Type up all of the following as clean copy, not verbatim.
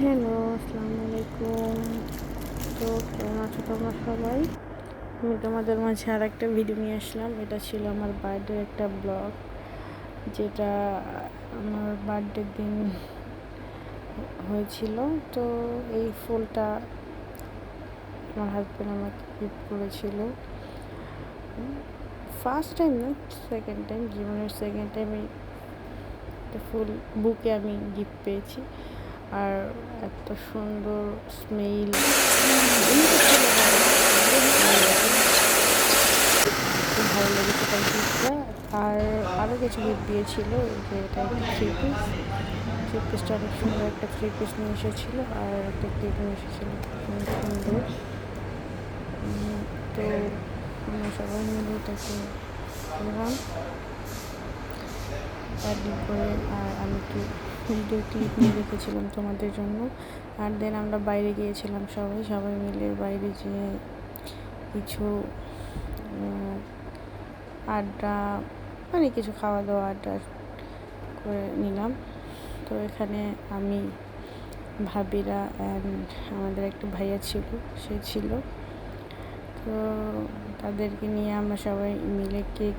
Hello, আসসালামু আলাইকুম। তো কেমন আছো তোমরা সবাই? আমি তোমাদের মাঝে আর একটা ভিডিও নিয়ে আসলাম। এটা ছিল আমার বার্থডের একটা ব্লগ, যেটা আমার বার্থডের দিন হয়েছিল। তো এই ফুলটা আমার হাজব্যান্ড আমাকে গিফট করেছিল। ফার্স্ট টাইম না, সেকেন্ড টাইম, জীবনের সেকেন্ড টাইম একটা ফুল বুকে আমি গিফট পেয়েছি। আর এত সুন্দর স্মেল, খুব ভালো লেগেছে তার গিফটটা। আর আরও কিছু গিফট দিয়েছিল, যে এটা একটা থ্রি পিসটা অনেক সুন্দর একটা থ্রি পিস নিয়ে এসেছিলো, আর একটা কেক নিয়ে এসেছিলো অনেক সুন্দর। তো আমরা সবাই মিলে এটাকে করলাম প্যাকিং করে। আর আমি একটু ভিডিও ক্লিপ নিয়ে রেখেছিলাম তোমাদের জন্য। আর দেন আমরা বাইরে গিয়েছিলাম সবাই মিলে বাইরে যেয়ে কিছু আড্ডা, মানে কিছু খাওয়া দাওয়া আড্ডা করে নিলাম। তো এখানে আমি, ভাবিরা অ্যান্ড আমাদের একটা ভাইয়া ছিল, সে ছিল। তো তাদেরকে নিয়ে আমরা সবাই মিলে কেক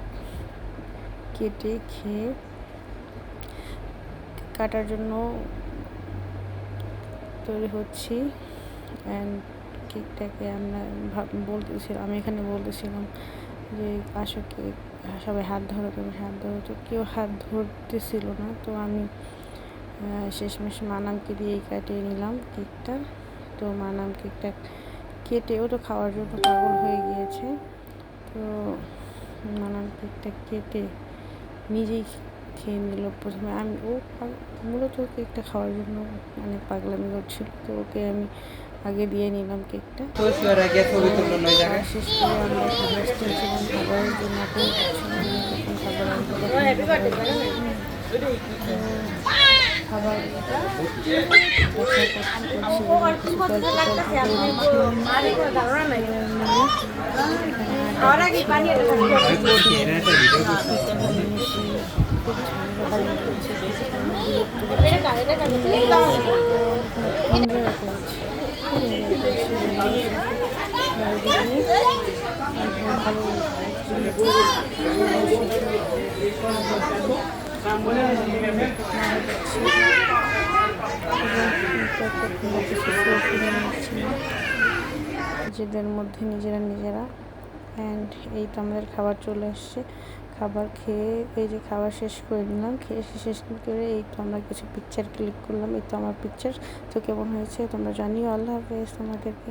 কেটে খেয়ে কাটার জন্য তৈরি হচ্ছি। অ্যান্ড কেকটাকে আমরা আমি এখানে বলতেছিলাম যে আসো কেক, সবাই হাত ধরো, তুমি হাত ধরো। তো কেউ হাত ধরতেছিল না। তো আমি শেষমেশ মানামকে দিয়েই কাটিয়ে নিলাম কেকটা। তো মানাম কেকটা কেটেও তো খাওয়ার জন্য পাগল হয়ে গিয়েছে। তো মানাম কেকটা কেটে নিজেই খেয়ে নিল প্রথমে। ও মূলত কেকটা খাওয়ার জন্য অনেক পাগলামি করছিল। তো ওকে আমি আগে দিয়ে নিলাম কেকটা। শেষ করে আমরা খাবার কিনছিলাম, খাবারের জন্য কখন খাবার নিজেদের মধ্যে নিজেরা। অ্যান্ড এই তো আমাদের খাবার চলে এসছে। খাবার খেয়ে এই যে খাবার শেষ করে নিলাম, শেষ করে এই তো আমরা কিছু পিকচার ক্লিক করলাম। এই তো আমার পিকচার। তো কেমন হয়েছে তোমরা জানিও। আল্লাহ হাফেজ তোমাদেরকে।